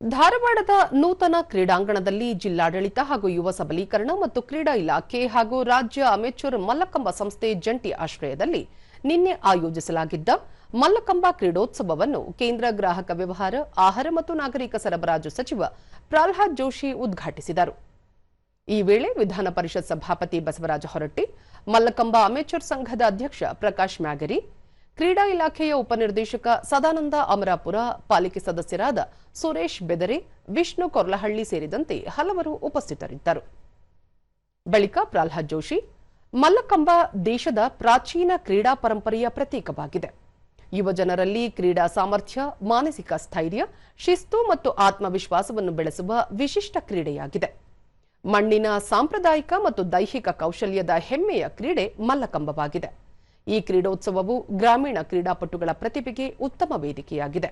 ಧಾರವಾಡದ ನೂತನ ಕ್ರೀಡಾಂಗಣದಲ್ಲಿ ಜಿಲ್ಲಾಡಳಿತ ಹಾಗೂ ಯುವ ಸಬಲೀಕರಣ ಮತ್ತು ಕ್ರೀಡಾ ಇಲಾಖೆ ಹಾಗೂ ರಾಜ್ಯ ಅಮೆಚೂರ್ ಮಲ್ಲಕಂಬ ಸಂಸ್ಥೆ ಜಂಟಿ ಆಶ್ರಯದಲ್ಲಿ ನಿನ್ನೆ ಆಯೋಜಿಸಲಾಗಿದ್ದ ಮಲ್ಲಕಂಬ ಕ್ರೀಡೋತ್ಸವವನ್ನು ಕೇಂದ್ರ ಗ್ರಾಹಕ ವ್ಯವಹಾರ, ಆಹಾರ ಮತ್ತು ನಾಗರಿಕ ಸರಬರಾಜು ಸಚಿವ ಪ್ರಹ್ಲಾದ್ ಜೋಶಿ ಉದ್ಘಾಟಿಸಿದರು. ಈ ವೇಳೆ ವಿಧಾನ ಪರಿಷತ್ ಸಭಾಪತಿ ಬಸವರಾಜ ಹೊರಟ್ಟಿ, ಮಲ್ಲಕಂಬ ಅಮೆಚೂರ್ ಸಂಘದ ಅಧ್ಯಕ್ಷ ಪ್ರಕಾಶ್ ಮ್ಯಾಗರಿ, ಕ್ರೀಡಾ ಇಲಾಖೆಯ ಉಪನಿರ್ದೇಶಕ ಸದಾನಂದ ಅಮರಾಪುರ, ಪಾಲಿಕೆ ಸದಸ್ಯರಾದ ಸುರೇಶ್ ಬೆದರೆ, ವಿಷ್ಣು ಕೊರ್ಲಹಳ್ಳಿ ಸೇರಿದಂತೆ ಹಲವರು ಉಪಸ್ಥಿತರಿದ್ದರು. ಬಳಿಕ ಪ್ರಹ್ಲಾದ್ ಜೋಶಿ, ಮಲ್ಲಕಂಬ ದೇಶದ ಪ್ರಾಚೀನ ಕ್ರೀಡಾ ಪರಂಪರೆಯ ಪ್ರತೀಕವಾಗಿದೆ. ಯುವ ಜನರಲ್ಲಿ ಕ್ರೀಡಾ ಸಾಮರ್ಥ್ಯ, ಮಾನಸಿಕ ಸ್ಥೈರ್ಯ, ಶಿಸ್ತು ಮತ್ತು ಆತ್ಮವಿಶ್ವಾಸವನ್ನು ಬೆಳೆಸುವ ವಿಶಿಷ್ಟ ಕ್ರೀಡೆಯಾಗಿದೆ. ಮಣ್ಣಿನ ಸಾಂಪ್ರದಾಯಿಕ ಮತ್ತು ದೈಹಿಕ ಕೌಶಲ್ಯದ ಹೆಮ್ಮೆಯ ಕ್ರೀಡೆ ಮಲ್ಲಕಂಬವಾಗಿದೆ. ಈ ಕ್ರೀಡೋತ್ಸವವು ಗ್ರಾಮೀಣ ಕ್ರೀಡಾಪಟುಗಳ ಪ್ರತಿಭೆಗೆ ಉತ್ತಮ ವೇದಿಕೆಯಾಗಿದೆ.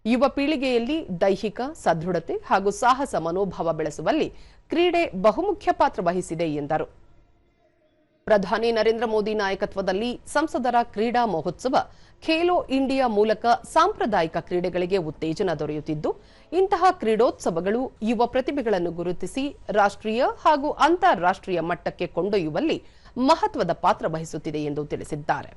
ಯುವ ಪೀಳಿಗೆಯಲ್ಲಿ ದೈಹಿಕ ಸದೃಢತೆ ಹಾಗೂ ಸಾಹಸ ಮನೋಭಾವ ಬೆಳೆಸುವಲ್ಲಿ ಕ್ರೀಡೆ ಬಹುಮುಖ್ಯ ಪಾತ್ರ ವಹಿಸಿದೆ ಎಂದರು. ಪ್ರಧಾನಿ ನರೇಂದ್ರ ಮೋದಿ ನಾಯಕತ್ವದಲ್ಲಿ ಸಂಸದರ ಕ್ರೀಡಾ ಮಹೋತ್ಸವ ಖೇಲೋ ಇಂಡಿಯಾ ಮೂಲಕ ಸಾಂಪ್ರದಾಯಿಕ ಕ್ರೀಡೆಗಳಿಗೆ ಉತ್ತೇಜನ ದೊರೆಯುತ್ತಿದ್ದು, ಇಂತಹ ಕ್ರೀಡೋತ್ಸವಗಳು ಯುವ ಪ್ರತಿಭೆಗಳನ್ನು ಗುರುತಿಸಿ ರಾಷ್ಟ್ರೀಯ ಹಾಗೂ ಅಂತಾರಾಷ್ಟ್ರೀಯ ಮಟ್ಟಕ್ಕೆ ಕೊಂಡೊಯ್ಯುವಲ್ಲಿ ಮಹತ್ವದ ಪಾತ್ರ ವಹಿಸುತ್ತಿದೆ ಎಂದು ತಿಳಿಸಿದ್ದಾರೆ.